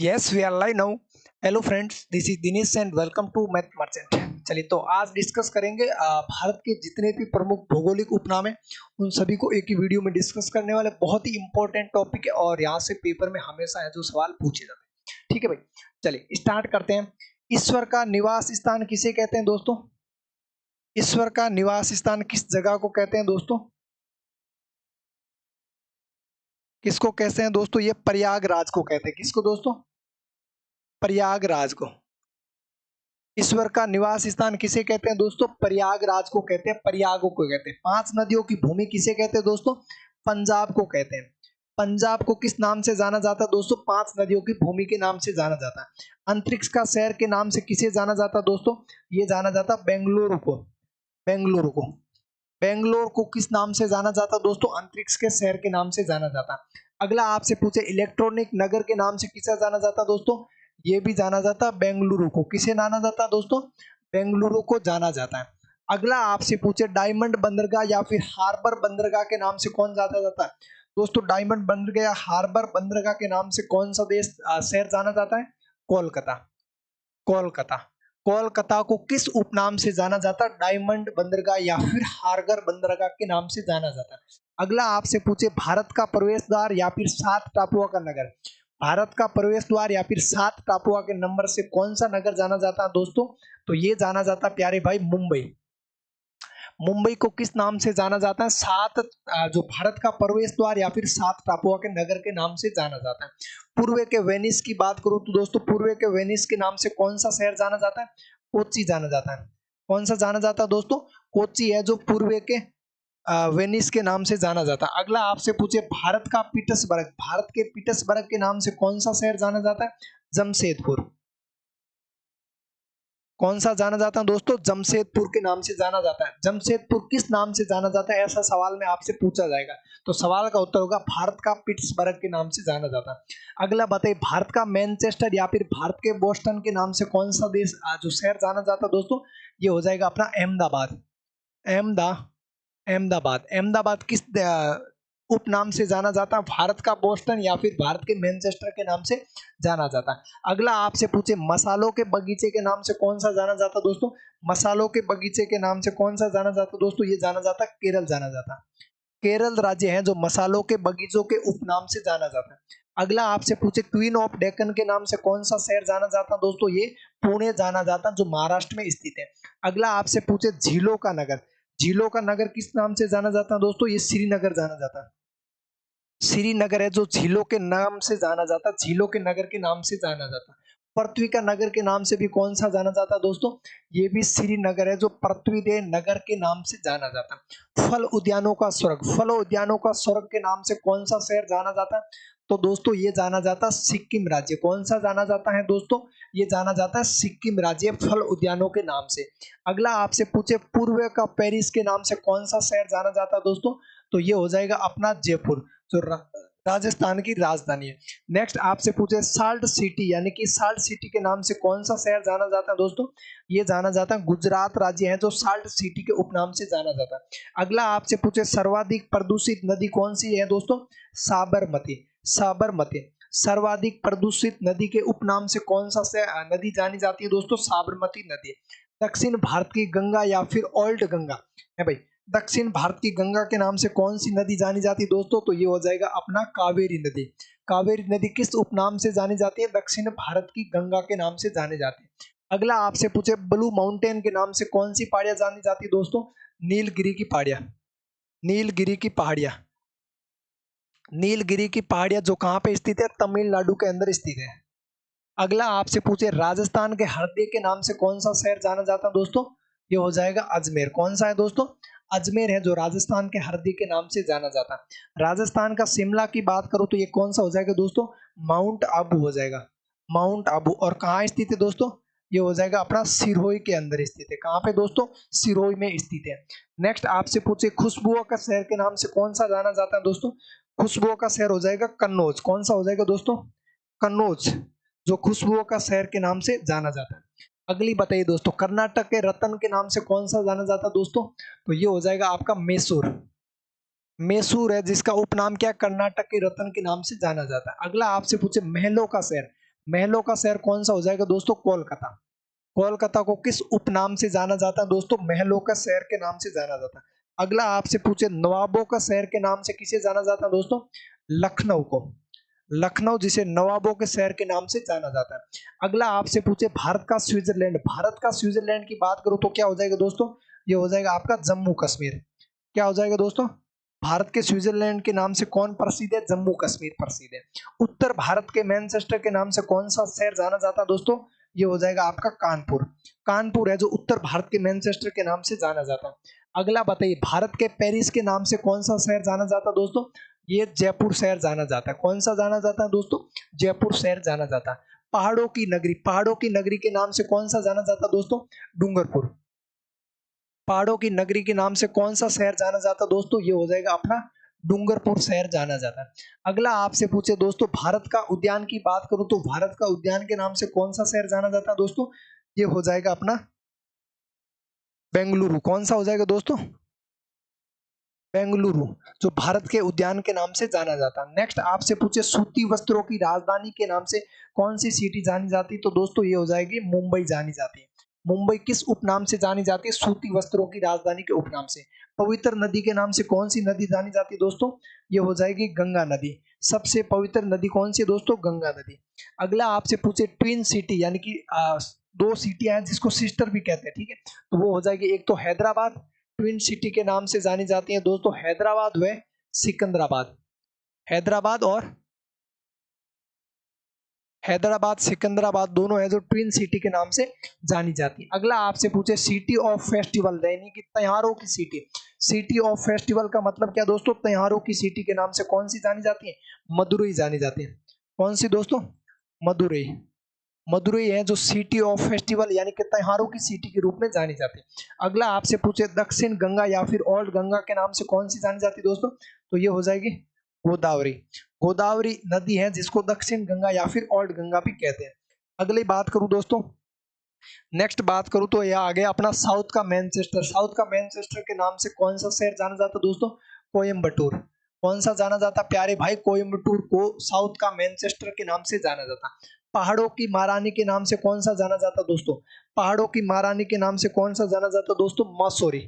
Yes we are live now. Hello friends, this is Dinesh and welcome to math merchant. चलिए तो आज discuss करेंगे भारत के जितने भी प्रमुख भौगोलिक उपनाम है उन सभी को एक ही वीडियो में डिस्कस करने वाले। बहुत ही इंपॉर्टेंट टॉपिक है और यहाँ से पेपर में हमेशा है जो सवाल पूछे जाते हैं। ठीक है भाई, चलिए स्टार्ट करते हैं। ईश्वर का निवास स्थान किसे कहते हैं दोस्तों? ईश्वर का निवास स्थान किस जगह को कहते हैं दोस्तों? किसको कहते हैं दोस्तों? ये प्रयागराज को कहते हैं। किसको दोस्तों? प्रयागराज को। ईश्वर का निवास स्थान किसे कहते हैं दोस्तों? प्रयागराज को कहते हैं, प्रयाग को कहते हैं। 5 नदियों की भूमि किसे कहते हैं दोस्तों? पंजाब को कहते हैं। पंजाब को किस नाम से जाना जाता है दोस्तों? 5 नदियों की भूमि के नाम से जाना जाता है। अंतरिक्ष का शहर के नाम से किसे जाना जाता है दोस्तों? ये जाना जाता है बेंगलुरु को। बेंगलुरु को। बेंगलोर को किस नाम से जाना जाता है दोस्तों? अंतरिक्ष के शहर के नाम से जाना जाता है। अगला आपसे पूछे, इलेक्ट्रॉनिक नगर के नाम से किसे जाना जाता है दोस्तों? ये भी जाना जाता है बेंगलुरु को। किसे जाना जाता है दोस्तों? बेंगलुरु को जाना जाता है। अगला आपसे पूछे, डायमंड बंदरगाह या फिर हार्बर बंदरगाह के नाम से कौन जाना जाता है दोस्तों? डायमंड बंदरगाह या हार्बर बंदरगाह के नाम से कौन सा देश शहर जाना जाता है? कोलकाता। कोलकाता। कोलकाता को किस उपनाम से जाना जाता है? डायमंड बंदरगाह या फिर हार्बर बंदरगाह के नाम से जाना जाता है। अगला आपसे पूछे, भारत का प्रवेश द्वार या फिर 7 टापुओं का नगर। भारत का प्रवेश द्वार या फिर 7 टापुओं के नंबर से कौन सा नगर जाना जाता है दोस्तों? तो ये जाना जाता है प्यारे भाई मुंबई। मुंबई को किस नाम से जाना जाता है? 7 जो भारत का प्रवेश द्वार या फिर 7 टापुओं के नगर के नाम से जाना जाता है। पूर्व के वेनिस की बात करूं तो दोस्तों, पूर्व के वेनिस के नाम से कौन सा शहर जाना जाता है? कोच्चि जाना जाता है। कौन सा जाना जाता है दोस्तों? कोच्चि है जो पूर्व के वेनिस के नाम से जाना जाता है। अगला आपसे पूछे, भारत का पीटर्सबर्ग, भारत के पीटर्सबर्ग के नाम से कौन सा शहर जाना जाता है? जमशेदपुर। कौन सा जाना जाता है दोस्तों? जमशेदपुर के नाम से जाना जाता है। जमशेदपुर किस नाम से जाना जाता है? ऐसा सवाल में आपसे पूछा जाएगा तो सवाल का उत्तर होगा भारत का पिट्सबर्ग के नाम से जाना जाता है। अगला बताइए, भारत का मैनचेस्टर या फिर भारत के बोस्टन के नाम से कौन सा देश जो शहर जाना जाता है दोस्तों? ये हो जाएगा अपना अहमदाबाद। अहमदा अहमदाबाद। अहमदाबाद किस उपनाम से जाना जाता है? भारत का बोस्टन या फिर भारत के मैनचेस्टर के नाम से जाना जाता है। अगला आपसे पूछे, मसालों के बगीचे के नाम से कौन सा जाना जाता है दोस्तों? मसालों के बगीचे के नाम से कौन सा जाना जाता है दोस्तों? ये जाना जाता है केरल जाना जाता है। केरल राज्य है जो मसालों के बगीचों के उपनाम से जाना जाता है। अगला आपसे पूछे, क्वीन ऑफ डेक्कन के नाम से कौन सा शहर जाना जाता है दोस्तों? ये पुणे जाना जाता है जो महाराष्ट्र में स्थित है। अगला आपसे पूछे, झीलों का नगर, झीलों का नगर किस नाम से जाना जाता है दोस्तों? ये श्रीनगर जाना जाता है। श्रीनगर है जो झीलों के नाम से जाना जाता है, झीलों के नगर के नाम से जाना जाता है। पृथ्वी का नगर के नाम से भी कौन सा जाना जाता है दोस्तों? ये भी श्रीनगर है जो पृथ्वी दे नगर के नाम से जाना जाता है। फल उद्यानों का स्वर्ग, फल उद्यानों का स्वर्ग के नाम से कौन सा शहर जाना जाता है? तो दोस्तों ये जाना जाता है सिक्किम राज्य। कौन सा जाना जाता है दोस्तों? ये जाना जाता है सिक्किम राज्य फल उद्यानों के नाम से। अगला आपसे पूछे, पूर्व का पेरिस के नाम से कौन सा शहर जाना जाता है दोस्तों? तो ये हो जाएगा अपना जयपुर जो राजस्थान की राजधानी है। नेक्स्ट आपसे पूछे, साल्ट सिटी यानी कि साल्ट सिटी के नाम से कौन सा शहर जाना जाता है दोस्तों? ये जाना जाता है गुजरात राज्य है जो साल्ट सिटी के उपनाम से जाना जाता है। अगला आपसे पूछे, सर्वाधिक प्रदूषित नदी कौन सी है दोस्तों? साबरमती। साबरमती। सर्वाधिक प्रदूषित नदी के उपनाम से कौन सा नदी जानी जाती है दोस्तों? साबरमती नदी। दक्षिण भारत की गंगा या फिर ओल्ड गंगा है भाई, दक्षिण भारत की गंगा के नाम से कौन सी नदी जानी जाती है दोस्तों? तो ये हो जाएगा अपना कावेरी नदी। कावेरी नदी किस उपनाम से जानी जाती है? दक्षिण भारत की गंगा के नाम से जानी जाती है। अगला आपसे पूछे, ब्लू माउंटेन के नाम से कौन सी पहाड़ियां जानी जाती है दोस्तों? नीलगिरी की पहाड़ियां। नीलगिरी की पहाड़ियां। नीलगिरी की पहाड़ियां जो कहाँ पे स्थित है? तमिलनाडु के अंदर स्थित है। अगला आपसे पूछे, राजस्थान के हरदे के नाम से कौन सा शहर जाना जाता है दोस्तों? ये हो जाएगा अजमेर। कौन सा है दोस्तों? अजमेर है जो राजस्थान के हरदी के नाम से जाना जाता है। राजस्थान का शिमला की बात करो तो ये कौन सा हो जाएगा दोस्तों? माउंट आबू हो जाएगा। माउंट आबू। और कहाँ स्थित है दोस्तों? ये हो जाएगा अपना सिरोही के अंदर स्थित है। कहाँ पे दोस्तों? सिरोही में स्थित है। नेक्स्ट आपसे पूछे, खुशबुओं का शहर के नाम से कौन सा जाना जाता है दोस्तों? खुशबुओं का शहर हो जाएगा कन्नौज। कौन सा हो जाएगा दोस्तों? कन्नौज जो खुशबुओं का शहर के नाम से जाना जाता है। अगली बताइए दोस्तों, कर्नाटक के रतन के नाम से कौन सा जाना जाता है दोस्तों? तो ये हो जाएगा आपका मैसूर। मैसूर है जिसका उपनाम क्या? कर्नाटक के रतन के नाम से जाना जाता है। अगला आपसे पूछे, महलों का शहर, महलों का शहर कौन सा हो जाएगा दोस्तों? कोलकाता। कोलकाता को किस उपनाम से जाना जाता है दोस्तों? महलों का शहर के नाम से जाना जाता है। अगला आपसे पूछे नवाबों का शहर के नाम से किसे जाना जाता है दोस्तों? लखनऊ को। लखनऊ जिसे नवाबों के शहर के नाम से जाना जाता है। अगला आपसे पूछे भारत का स्विट्जरलैंड। भारत का स्विट्जरलैंड की बात करूं तो क्या हो जाएगा दोस्तों? ये हो जाएगा आपका जम्मू कश्मीर। क्या हो जाएगा दोस्तों? भारत के स्विट्जरलैंड के नाम से कौन प्रसिद्ध है? जम्मू कश्मीर प्रसिद्ध है। उत्तर भारत के मैनचेस्टर के नाम से कौन सा शहर जाना जाता है दोस्तों? ये हो जाएगा आपका कानपुर। कानपुर है जो उत्तर भारत के मैनचेस्टर के नाम से जाना जाता है। अगला बताइए, भारत के पेरिस के नाम से कौन सा शहर जाना जाता है दोस्तों? ये जयपुर शहर जाना जाता है। कौन सा जाना जाता है दोस्तों? जयपुर शहर जाना जाता है। पहाड़ों की नगरी, पहाड़ों की नगरी के नाम से कौन सा जाना जाता है दोस्तों? डूंगरपुर। पहाड़ों की नगरी के नाम से कौन सा शहर जाना जाता है दोस्तों? ये हो जाएगा अपना डूंगरपुर शहर जाना जाता है। अगला आपसे पूछे दोस्तों, भारत का उद्यान की बात करूं तो भारत का उद्यान के नाम से कौन सा शहर जाना जाता है दोस्तों? ये हो जाएगा अपना बेंगलुरु। कौन सा हो जाएगा दोस्तों? बेंगलुरु, जो भारत के उद्यान के नाम से जाना जाता है। नेक्स्ट आपसे पूछे सूती वस्त्रों की राजधानी के नाम से कौन सी सिटी जानी जाती है? तो दोस्तों ये हो जाएगी मुंबई जानी जाती है। मुंबई किस उपनाम से जानी जाती है? सूती वस्त्रों की राजधानी के उपनाम से। पवित्र नदी के नाम से कौन सी नदी जानी जाती है दोस्तों? ये हो जाएगी गंगा नदी। सबसे पवित्र नदी कौन सी है दोस्तों? गंगा नदी। अगला आपसे पूछे ट्विन सिटी, यानी कि दो सिटियां हैं जिसको सिस्टर भी कहते हैं, ठीक है, तो वो हो जाएगी, एक तो हैदराबाद, ट्विन सिटी के नाम से जानी जाती हैं दोस्तों हैदराबाद व सिकंदराबाद। हैदराबाद और हैदराबाद सिकंदराबाद दोनों है जो ट्विन सिटी के नाम से जानी जाती है। अगला आपसे पूछे सिटी ऑफ फेस्टिवल, यानी कि त्योहारों की सिटी। सिटी ऑफ फेस्टिवल का मतलब क्या दोस्तों? त्योहारों की सिटी के नाम से कौन सी जानी जाती है? मदुरई जानी जाती है। कौन सी दोस्तों? मदुरई। मदुरई है जो सिटी ऑफ फेस्टिवल यानी कि त्योहारों की सिटी के रूप में जानी जाती है। अगला आपसे पूछे दक्षिण गंगा या फिर ओल्ड गंगा के नाम से कौन सी जानी जाती है दोस्तों? तो ये हो जाएगी गोदावरी। गोदावरी नदी है जिसको दक्षिण गंगा या फिर ओल्ड गंगा भी कहते हैं। अगली बात करूं दोस्तों, नेक्स्ट बात करूं तो यह आ गया अपना साउथ का मैनचेस्टर। साउथ का मैनचेस्टर के नाम से कौन सा शहर जाना जाता है दोस्तों? कोयम्बटूर। कौन सा जाना जाता प्यारे भाई? कोयम्बटूर को साउथ का मैनचेस्टर के नाम से जाना जाता। पहाड़ों की महारानी के नाम से कौन सा जाना जाता दोस्तों? पहाड़ों की महारानी के नाम से कौन सा जाना जाता दोस्तों? मसूरी।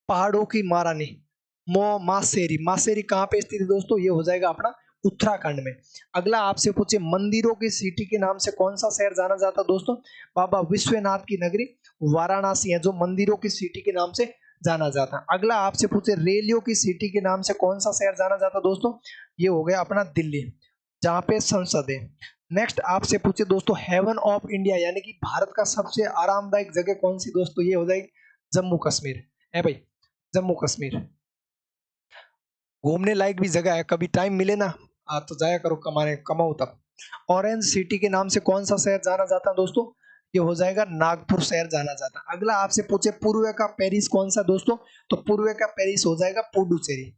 पहाड़ों की महारानी मो मासेरी। मासेरी कहाँ पे स्थित है दोस्तों? ये हो जाएगा अपना उत्तराखंड में। अगला आपसे पूछे मंदिरों की सिटी के नाम से कौन सा शहर जाना जाता दोस्तों? बाबा विश्वनाथ की नगरी वाराणसी है जो मंदिरों की सिटी के नाम से जाना जाता है। अगला आपसे पूछे रेलियों की सिटी के नाम से कौन सा शहर जाना जाता दोस्तों? ये हो गया अपना दिल्ली, जहाँ पे संसद है। नेक्स्ट आपसे पूछे दोस्तों हेवन ऑफ इंडिया, यानी कि भारत का सबसे आरामदायक जगह कौन सी दोस्तों? ये हो जाएगी जम्मू कश्मीर है भाई, जम्मू कश्मीर। घूमने लायक भी जगह है, कभी टाइम मिले ना तो जाया करो, कमाने कमाओ तब। ऑरेंज सिटी के नाम से कौन सा शहर जाना जाता है दोस्तों? ये हो जाएगा नागपुर शहर जाना जाता है। अगला आपसे पूछे पूर्व का पेरिस कौन सा दोस्तों? तो पूर्व का पेरिस हो जाएगा पुडुचेरी।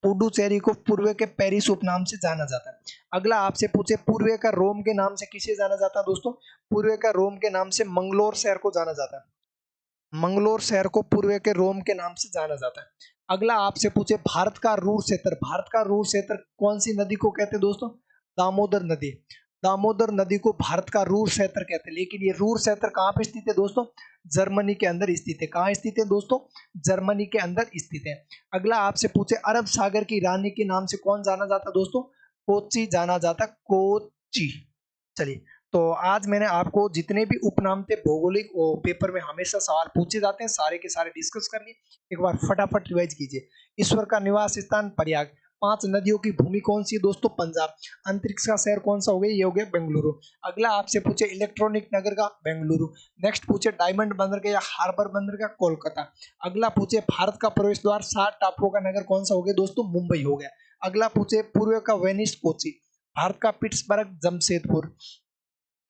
पुडुचेरी को पूर्व के पेरिस उपनाम से जाना जाता है। अगला आपसे पूछे पूर्व का रोम के नाम से किसे जाना जाता है दोस्तों? पूर्व का रोम के नाम से मंगलोर शहर को जाना जाता है। मंगलोर शहर को पूर्व के रोम के नाम से जाना जाता है। अगला आपसे पूछे भारत का रूर क्षेत्र। भारत का रूर क्षेत्र कौन सी नदी को कहते हैं दोस्तों? दामोदर नदी। दामोदर नदी को भारत का रूर क्षेत्र कहते हैं। लेकिन ये रूर क्षेत्र कहाँ पे स्थित है दोस्तों? जर्मनी के अंदर स्थित है। कहाँ स्थित है दोस्तों? जर्मनी के अंदर स्थित है। अगला आपसे पूछे अरब सागर की रानी के नाम से कौन जाना जाता दोस्तों? कोच्चि जाना जाता, कोच्चि। चलिए, तो आज मैंने आपको जितने भी उपनाम थे भौगोलिक पेपर में हमेशा सवाल पूछे जाते हैं सारे के सारे डिस्कस कर लिए। एक बार फटाफट रिवाइज कीजिए। ईश्वर का निवास स्थान प्रयाग। 5 नदियों की भूमि कौन सी है दोस्तों? पंजाब। अंतरिक्ष का शहर कौन सा हो गया? ये हो गया बेंगलुरु। अगला आपसे पूछे इलेक्ट्रॉनिक नगर का बेंगलुरु। नेक्स्ट पूछे डायमंड बंदर का या हार्बर बंदर का? कोलकाता। अगला पूछे भारत का प्रवेश द्वार 7 टापुओं का नगर कौन सा हो गया दोस्तों? मुंबई हो गया। अगला पूछे पूर्व का वेनिस कोची। भारत का पिट्सबर्ग जमशेदपुर।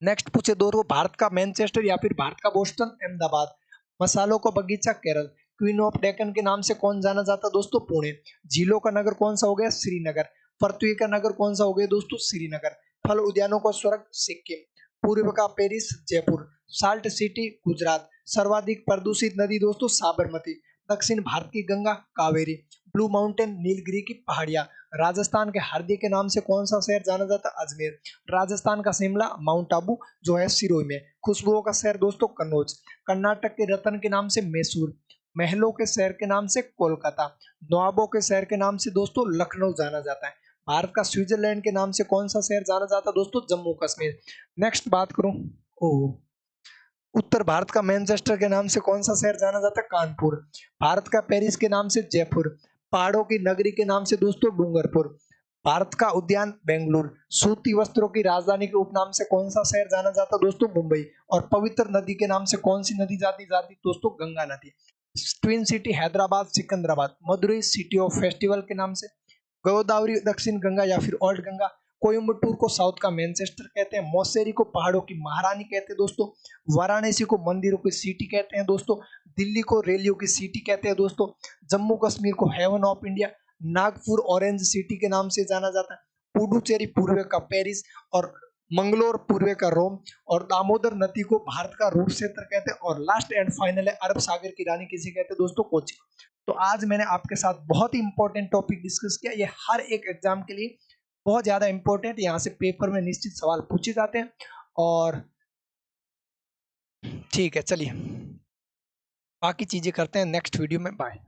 नेक्स्ट पूछे दो भारत का मैनचेस्टर या फिर भारत का बोस्टन अहमदाबाद। मसालों का बगीचा केरल। क्वीन ऑफ डेक्कन के नाम से कौन जाना जाता दोस्तों? पुणे। झीलों का नगर कौन सा हो गया? श्रीनगर। पृथ्वी का नगर कौन सा हो गया दोस्तों? श्रीनगर। फल उद्यानों का स्वर्ग सिक्किम। पूर्व का Paris Jaipur. Salt city Gujarat. सर्वाधिक प्रदूषित नदी दोस्तों? साबरमती। दक्षिण भारत की गंगा कावेरी। ब्लू माउंटेन नीलगिरी की पहाड़ियां। राजस्थान के हरदी के नाम से कौन सा शहर जाना जाता है? अजमेर। राजस्थान का शिमला माउंट आबू जो है सिरोही में। खुशबुओं का शहर दोस्तों कन्नौज। कर्नाटक के रतन के नाम से मैसूर। महलों के शहर के नाम से कोलकाता। नवाबों के शहर के नाम से दोस्तों लखनऊ जाना जाता है। भारत का स्विट्जरलैंड के नाम से कौन सा शहर जाना जाता है दोस्तों? जम्मू कश्मीर। नेक्स्ट बात करूं, ओ उत्तर भारत का मैनचेस्टर के नाम से कौन सा शहर जाना जाता है? कानपुर। भारत का पेरिस के नाम से जयपुर। पहाड़ों की नगरी के नाम से दोस्तों डूंगरपुर। भारत का उद्यान बेंगलुरु। सूती वस्त्रों की राजधानी के उपनाम से कौन सा शहर जाना जाता है दोस्तों? मुंबई। और पवित्र नदी के नाम से कौन सी नदी जाती जाती दोस्तों? गंगा नदी। Twin city Hyderabad Secunderabad. Madurai city of festival के नाम से। गोदावरी दक्षिण गंगा या फिर ओल्ड गंगा। कोयम्बटूर को साउथ का मैनचेस्टर कहते हैं। मौसेरी को पहाड़ों की महारानी कहते हैं दोस्तों। वाराणसी को मंदिरों की सिटी कहते हैं दोस्तों। दिल्ली को रेलियों की सिटी कहते हैं दोस्तों। जम्मू कश्मीर को heaven of India. Nagpur orange city के नाम से जाना जाता है। पुडुचेरी पूर्व का पेरिस। और मंगलोर पूर्व का रोम। और दामोदर नदी को भारत का रूट क्षेत्र कहते हैं। और लास्ट एंड फाइनल है अरब सागर की रानी किसे कहते हैं दोस्तों? कोची। तो आज मैंने आपके साथ बहुत ही इंपॉर्टेंट टॉपिक डिस्कस किया। ये हर एक एग्जाम के लिए बहुत ज्यादा इंपॉर्टेंट, यहाँ से पेपर में निश्चित सवाल पूछे जाते हैं। और ठीक है, चलिए बाकी चीजें करते हैं नेक्स्ट वीडियो में। बाय।